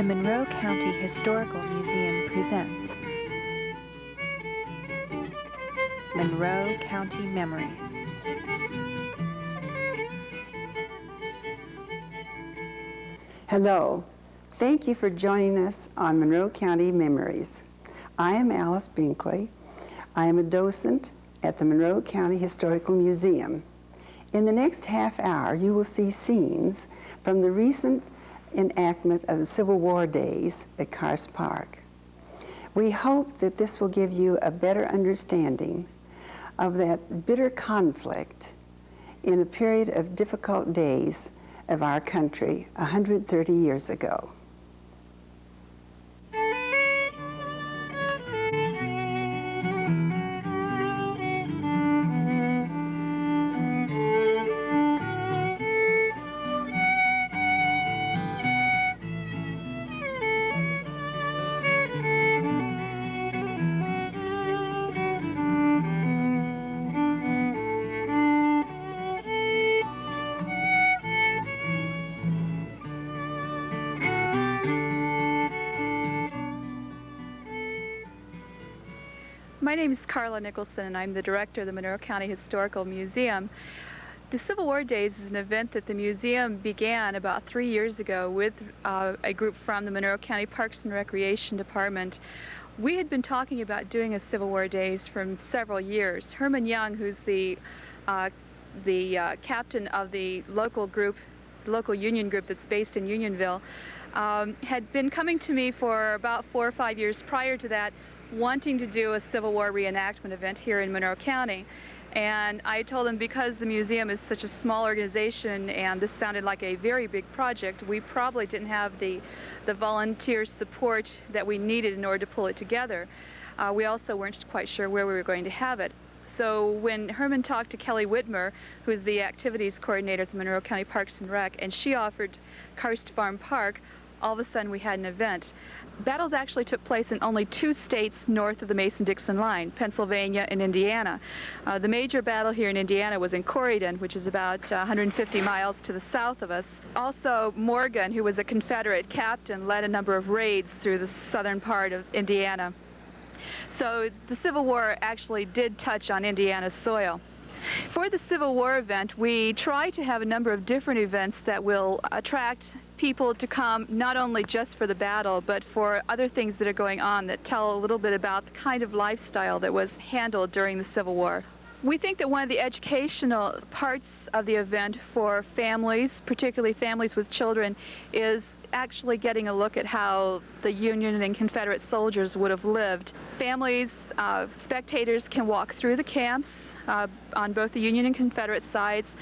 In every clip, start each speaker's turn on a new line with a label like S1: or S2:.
S1: Monroe County Historical Museum presents Monroe County Memories.
S2: Hello. Thank you for joining us on Monroe County Memories. I am Alice Binkley. I am a docent at the Monroe County Historical Museum. In the next half hour, you will see scenes from the recent enactment of the Civil War days at Karst Park. We hope that this will give you a better understanding of that bitter conflict in a period of difficult days of our country 130 years ago.
S3: My name is Carla Nicholson, and I'm the director of the Monroe County Historical Museum. The Civil War Days is an event that the museum began about 3 years ago with a group from the Monroe County Parks and Recreation Department. We had been talking about doing a Civil War Days for several years. Herman Young, who's the captain of the local group, the local union group that's based in Unionville, had been coming to me for about 4 or 5 years prior to that, wanting to do a Civil War reenactment event here in Monroe County. And I told him, because the museum is such a small organization and this sounded like a very big project, we probably didn't have the volunteer support that we needed in order to pull it together. We also weren't quite sure where we were going to have it. So when Herman talked to Kelly Whitmer, who's the activities coordinator at the Monroe County Parks and Rec, and she offered Karst Farm Park, all of a sudden we had an event. Battles actually took place in only 2 states north of the Mason-Dixon line, Pennsylvania and Indiana. The major battle here in Indiana was in Corydon, which is about 150 miles to the south of us. Also, Morgan, who was a Confederate captain, led a number of raids through the southern part of Indiana. So the Civil War actually did touch on Indiana's soil. For the Civil War event, we try to have a number of different events that will attract people to come not only just for the battle, but for other things that are going on that tell a little bit about the kind of lifestyle that was handled during the Civil War. We think that one of the educational parts of the event for families, particularly families with children, is actually getting a look at how the Union and Confederate soldiers would have lived. Families, spectators can walk through the camps on both the Union and Confederate sides.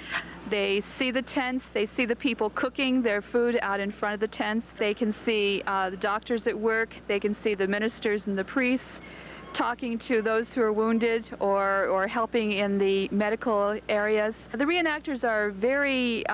S3: They see the tents, they see the people cooking their food out in front of the tents. They can see the doctors at work, they can see the ministers and the priests talking to those who are wounded or helping in the medical areas. The reenactors are very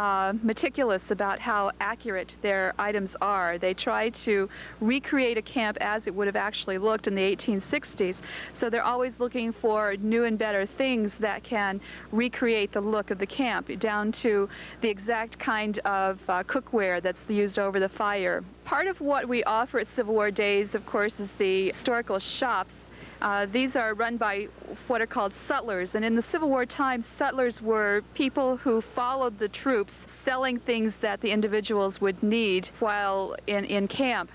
S3: meticulous about how accurate their items are. They try to recreate a camp as it would have actually looked in the 1860s. So they're always looking for new and better things that can recreate the look of the camp, down to the exact kind of cookware that's used over the fire. Part of what we offer at Civil War Days, of course, is the historical shops. These are run by what are called sutlers, and in the Civil War times, sutlers were people who followed the troops, selling things that the individuals would need while in camp.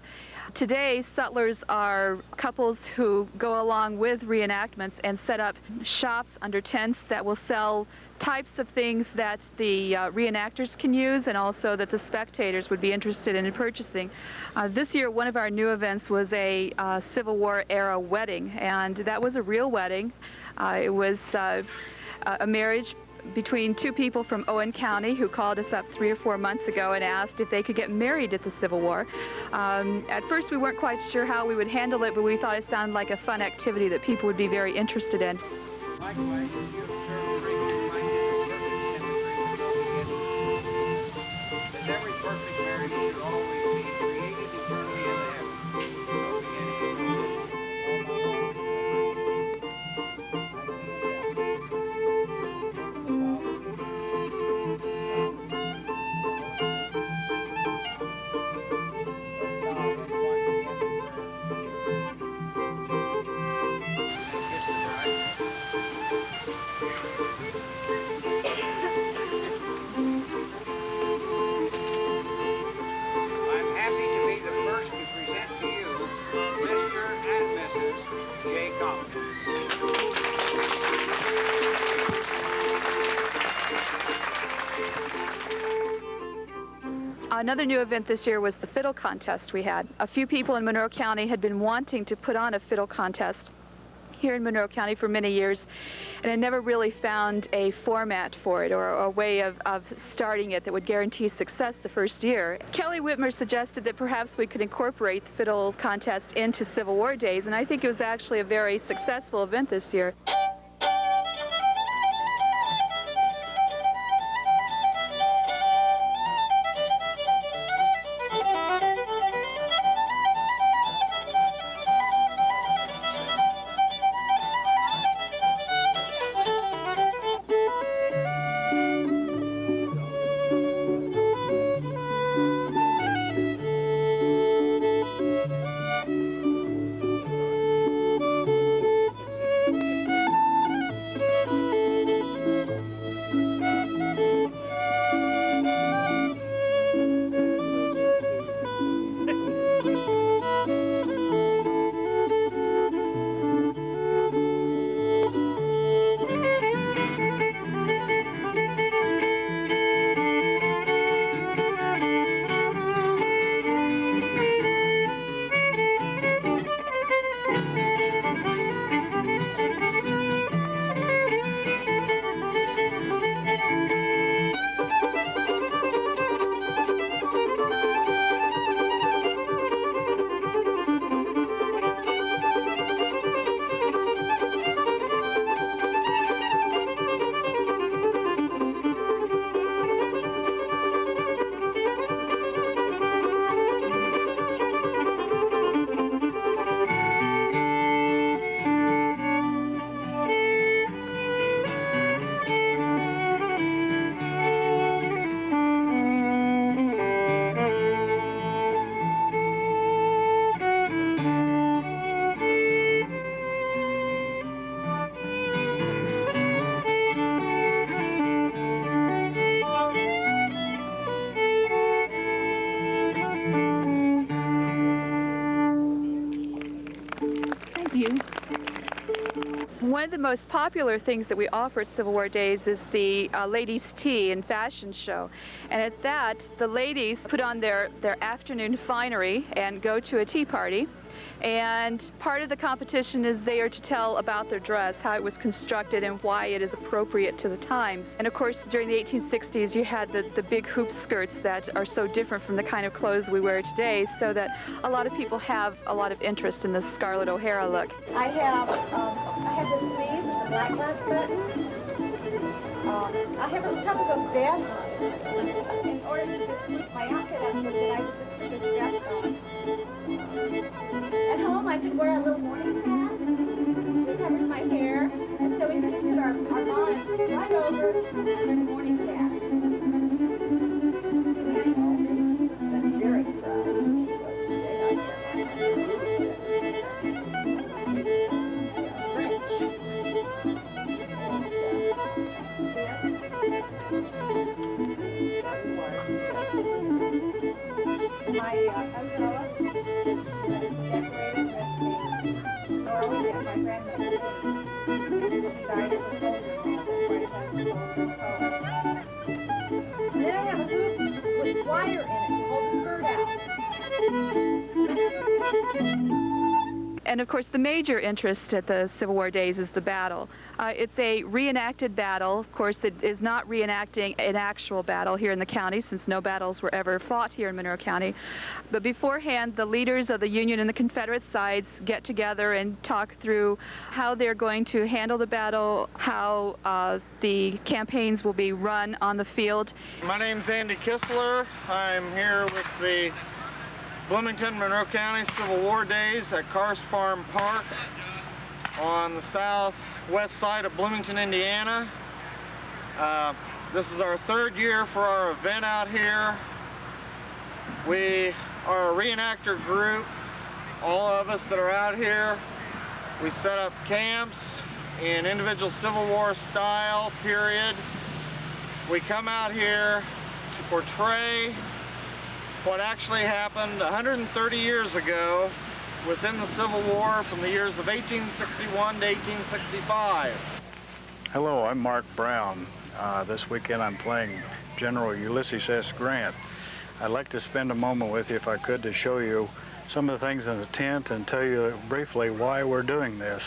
S3: Today, sutlers are couples who go along with reenactments and set up shops under tents that will sell types of things that the reenactors can use and also that the spectators would be interested in purchasing. This year, one of our new events was a Civil War era wedding, and that was a real wedding. It was a marriage between 2 people from Owen County who called us up 3 or 4 months ago and asked if they could get married at the Civil War. At first we weren't quite sure how we would handle it, but we thought it sounded like a fun activity that people would be very interested in.
S4: Likewise, you observe the ring find it perfect symmetry. As every perfect marriage should always be created eternally in the heavens. No beginning.
S3: Another new event this year was the fiddle contest we had. A few people in Monroe County had been wanting to put on a fiddle contest here in Monroe County for many years, and I never really found a format for it or a way of starting it that would guarantee success the first year. Kelly Whitmer suggested that perhaps we could incorporate the fiddle contest into Civil War days, and I think it was actually a very successful event this year. One of the most popular things that we offer at Civil War Days is the ladies' tea and fashion show. And at that, the ladies put on their afternoon finery and go to a tea party. And part of the competition is they are to tell about their dress, how it was constructed and why it is appropriate to the times. And of course, during the 1860s, you had the big hoop skirts that are so different from the kind of clothes we wear today, so that a lot of people have a lot of interest in the Scarlett O'Hara look.
S5: I have the sleeves with the black glass buttons. I have on top of a vest. In order to dismiss my outfit, I would just put this vest on. At home, I could wear a little morning hat that covers my hair, and so we can just put our bonnets right over the morning hat. That's very proud. My umbrella decorated with the early that my grandmother did. She died of a and then I have a hoop with wire in it to hold the skirt out.
S3: And of course, the major interest at the Civil War Days is the battle. It's a reenacted battle. Of course, it is not reenacting an actual battle here in the county, since no battles were ever fought here in Monroe County. But beforehand, the leaders of the Union and the Confederate sides get together and talk through how they're going to handle the battle, how the campaigns will be run on the field.
S6: My name's Andy Kistler. I'm here with the Bloomington, Monroe County Civil War Days at Karst Farm Park on the southwest side of Bloomington, Indiana. This is our third year for our event out here. We are a reenactor group, all of us that are out here. We set up camps in individual Civil War style, period. We come out here to portray what actually happened 130 years ago within the Civil War from the years of 1861 to 1865.
S7: Hello, I'm Mark Brown. This weekend I'm playing General Ulysses S. Grant. I'd like to spend a moment with you, if I could, to show you some of the things in the tent and tell you briefly why we're doing this.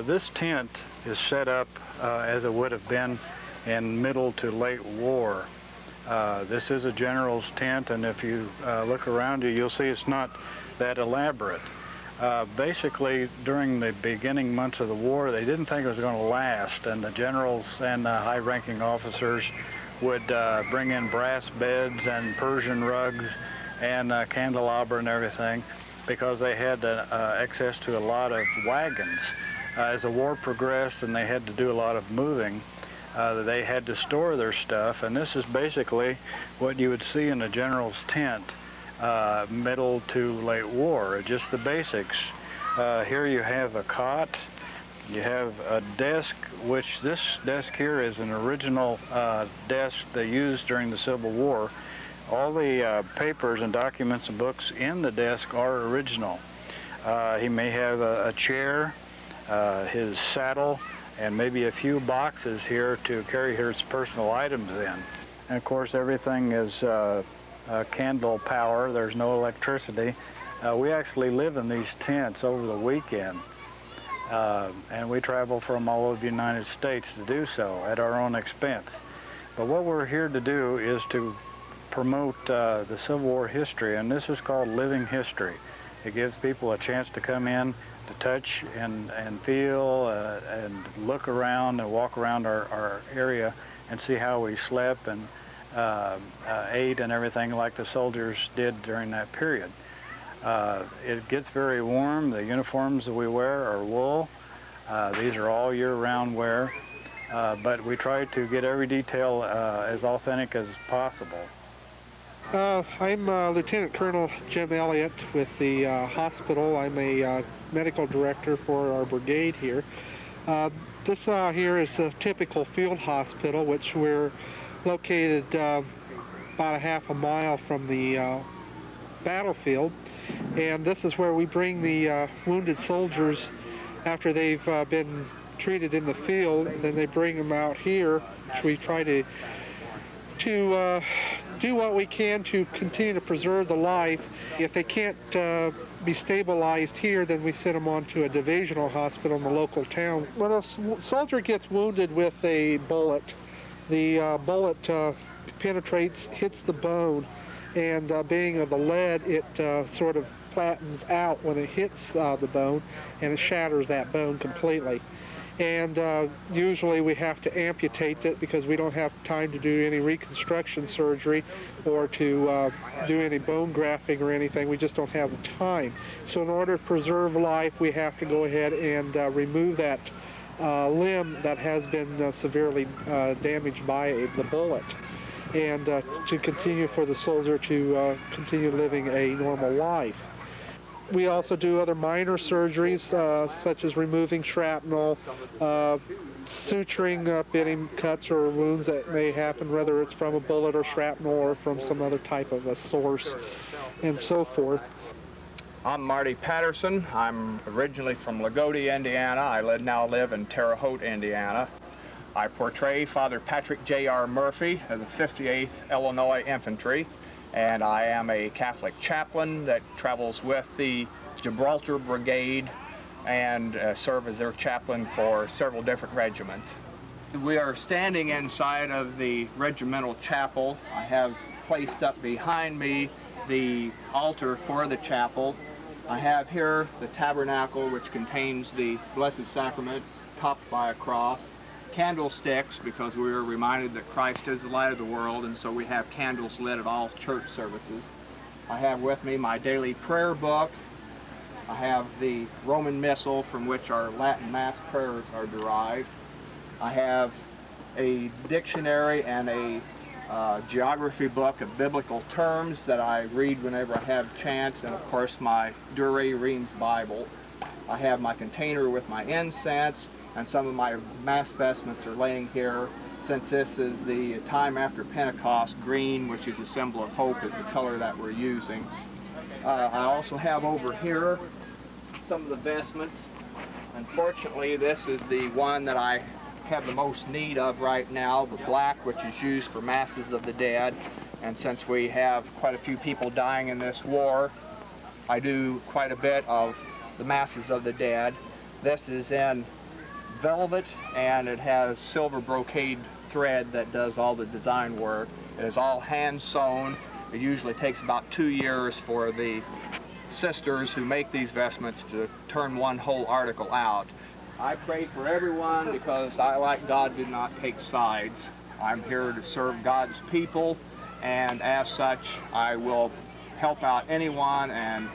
S7: This tent is set up as it would have been in middle to late war. This is a general's tent, and if you look around you, you'll see it's not that elaborate. Basically, during the beginning months of the war, they didn't think it was going to last, and the generals and high-ranking officers would bring in brass beds and Persian rugs and candelabra and everything, because they had access to a lot of wagons. As the war progressed and they had to do a lot of moving, they had to store their stuff, and this is basically what you would see in a general's tent, middle to late war, just the basics. Here you have a cot, you have a desk, which this desk here is an original desk they used during the Civil War. All the papers and documents and books in the desk are original. He may have a chair, his saddle, and maybe a few boxes here to carry his personal items in. And of course, everything is candle power. There's no electricity. We actually live in these tents over the weekend, and we travel from all over the United States to do so at our own expense. But what we're here to do is to promote the Civil War history, and this is called Living History. It gives people a chance to come in, to touch and feel and look around and walk around our area and see how we slept and ate and everything like the soldiers did during that period. It gets very warm. The uniforms that we wear are wool. These are all year-round wear, but we try to get every detail as authentic as possible.
S8: I'm Lieutenant Colonel Jim Elliott with the hospital. I'm a medical director for our brigade here. This here is a typical field hospital, which we're located about a half a mile from the battlefield. And this is where we bring the wounded soldiers after they've been treated in the field, and then they bring them out here, which we try to do what we can to continue to preserve the life. If they can't be stabilized here, then we send them on to a divisional hospital in the local town. When a soldier gets wounded with a bullet, the bullet penetrates, hits the bone, and being of the lead, it sort of flattens out when it hits the bone, and it shatters that bone completely. And usually we have to amputate it because we don't have time to do any reconstruction surgery or to do any bone grafting or anything. We just don't have the time. So in order to preserve life, we have to go ahead and remove that limb that has been severely damaged by the bullet, and to continue for the soldier to continue living a normal life. We also do other minor surgeries, such as removing shrapnel, suturing up any cuts or wounds that may happen, whether it's from a bullet or shrapnel or from some other type of a source, and so forth.
S4: I'm Marty Patterson. I'm originally from Lagodi, Indiana. I now live in Terre Haute, Indiana. I portray Father Patrick J.R. Murphy of the 58th Illinois Infantry, and I am a Catholic chaplain that travels with the Gibraltar Brigade and serve as their chaplain for several different regiments. We are standing inside of the regimental chapel. I have placed up behind me the altar for the chapel. I have here the tabernacle, which contains the Blessed Sacrament topped by a cross. Candlesticks, because we are reminded that Christ is the light of the world, and so we have candles lit at all church services. I have with me my daily prayer book. I have the Roman Missal, from which our Latin Mass prayers are derived. I have a dictionary and a geography book of biblical terms that I read whenever I have a chance, and of course my Dure Reims Bible. I have my container with my incense, and some of my Mass vestments are laying here. Since this is the time after Pentecost, green, which is a symbol of hope, is the color that we're using. I also have over here some of the vestments. Unfortunately, this is the one that I have the most need of right now, the black, which is used for Masses of the Dead. And since we have quite a few people dying in this war, I do quite a bit of the masses of the dead. This is in velvet, and it has silver brocade thread that does all the design work. It is all hand sewn. It usually takes about 2 years for the sisters who make these vestments to turn one whole article out. I pray for everyone because I, like God, do not take sides. I'm here to serve God's people, and as such, I will help out anyone and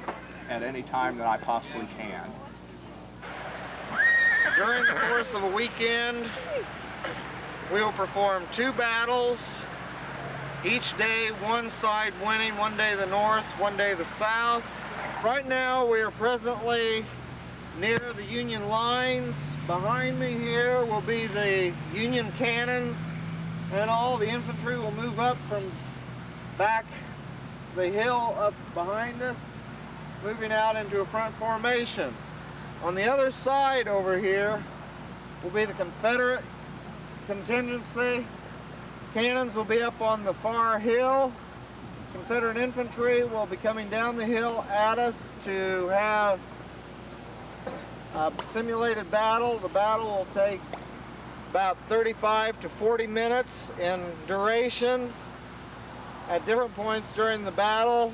S4: at any time that I possibly can.
S6: During the course of a weekend, we will perform 2 battles. Each day, one side winning, one day the north, one day the south. Right now, we are presently near the Union lines. Behind me here will be the Union cannons, and all the infantry will move up from back the hill up behind us, moving out into a front formation. On the other side over here will be the Confederate contingency. Cannons will be up on the far hill. Confederate infantry will be coming down the hill at us to have a simulated battle. The battle will take about 35 to 40 minutes in duration. At different points during the battle,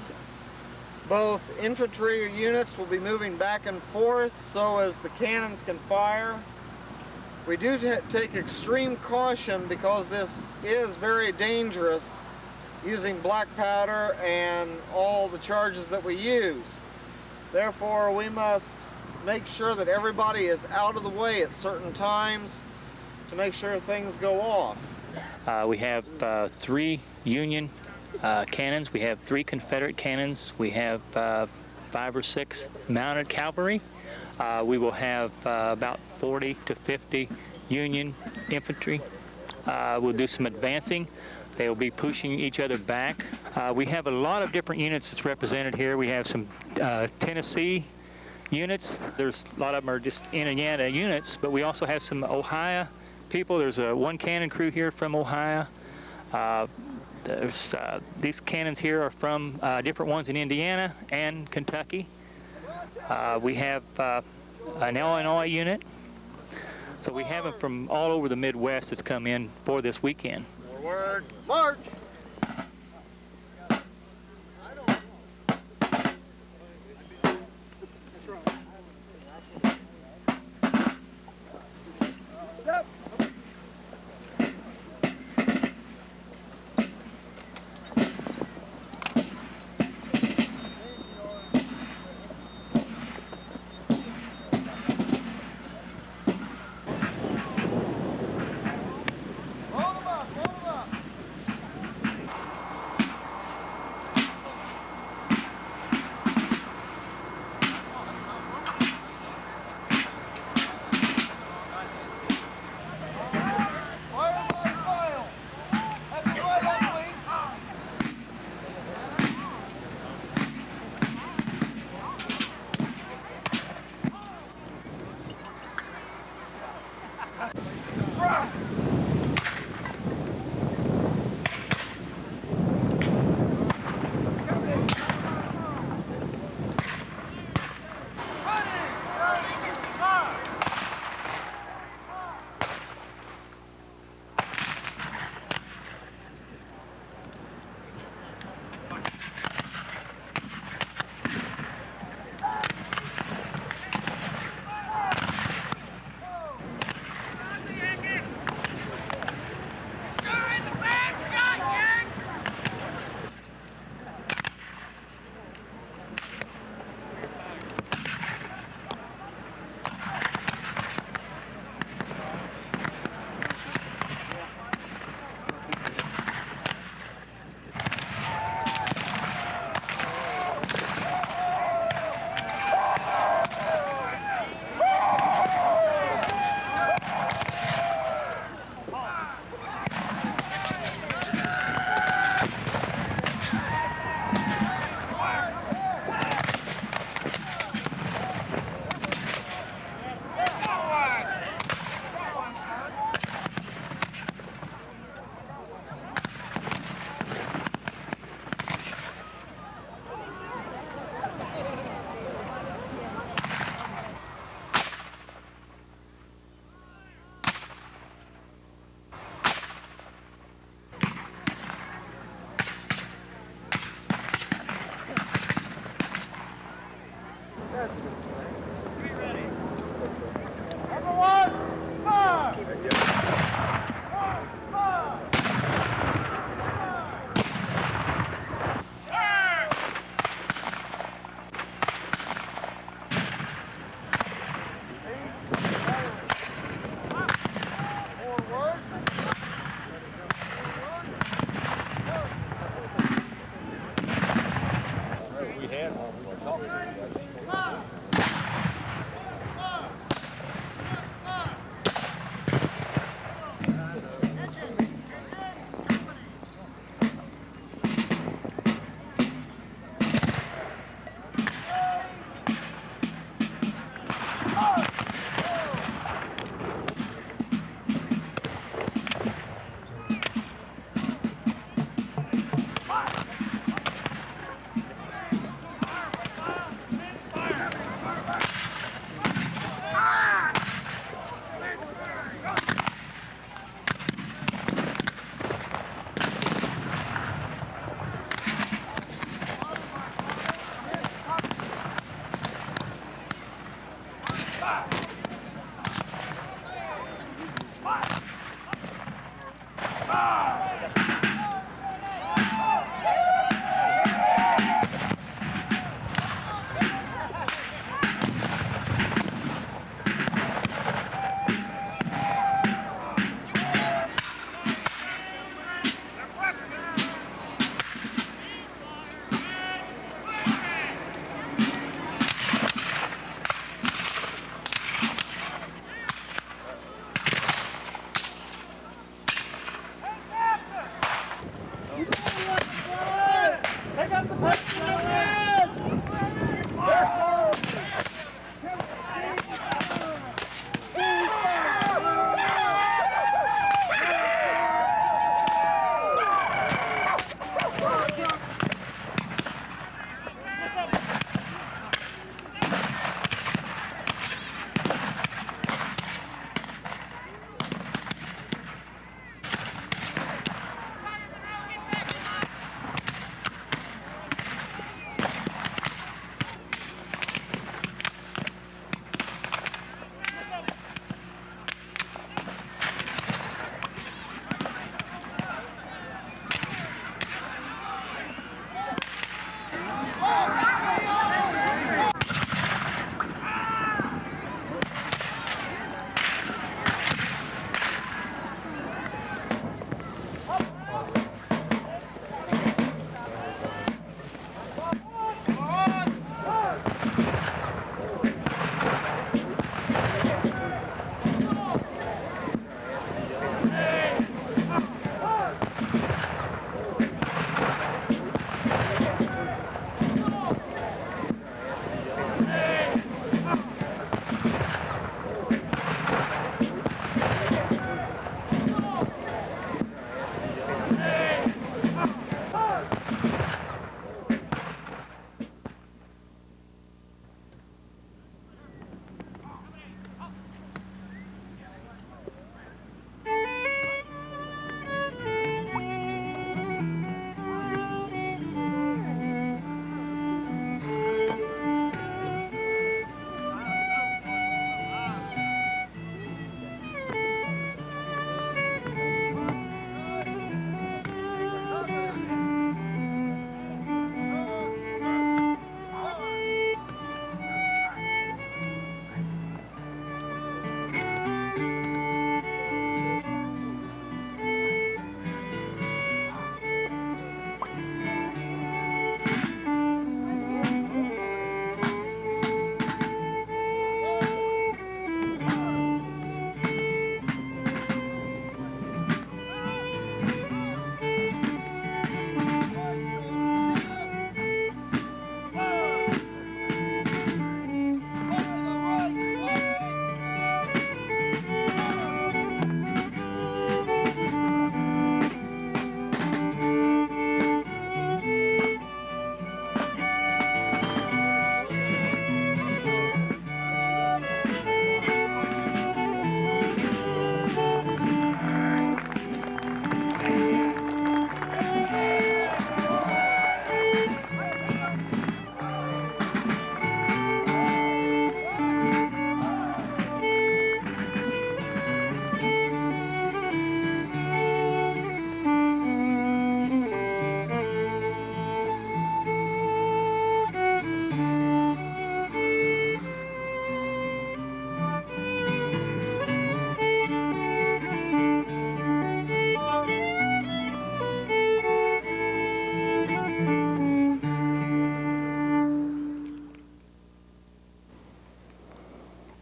S6: both infantry units will be moving back and forth so as the cannons can fire. We do take extreme caution because this is very dangerous, using black powder and all the charges that we use. Therefore, we must make sure that everybody is out of the way at certain times to make sure things go off.
S9: We have 3 Union cannons. We have 3 Confederate cannons. We have 5 or 6 mounted cavalry. We will have about 40 to 50 Union infantry. We'll do some advancing. They will be pushing each other back. We have a lot of different units that's represented here. We have some Tennessee units. There's a lot of them are just Indiana units, but we also have some Ohio people. There's one cannon crew here from Ohio. These cannons here are from different ones in Indiana and Kentucky. We have an Illinois unit. So we have them from all over the Midwest that's come in for this weekend.
S6: Forward, march!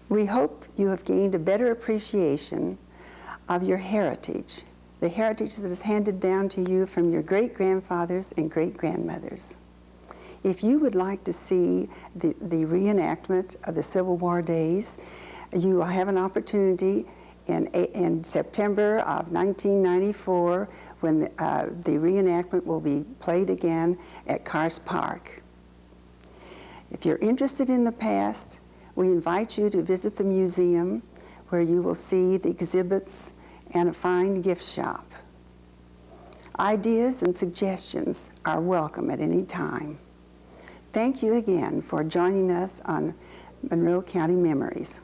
S2: We hope you have gained a better appreciation of your heritage, the heritage that is handed down to you from your great-grandfathers and great-grandmothers. If you would like to see the reenactment of the Civil War days, you will have an opportunity in September of 1994 when the reenactment will be played again at Karst Park. If you're interested in the past, we invite you to visit the museum where you will see the exhibits and a fine gift shop. Ideas and suggestions are welcome at any time. Thank you again for joining us on Monroe County Memories.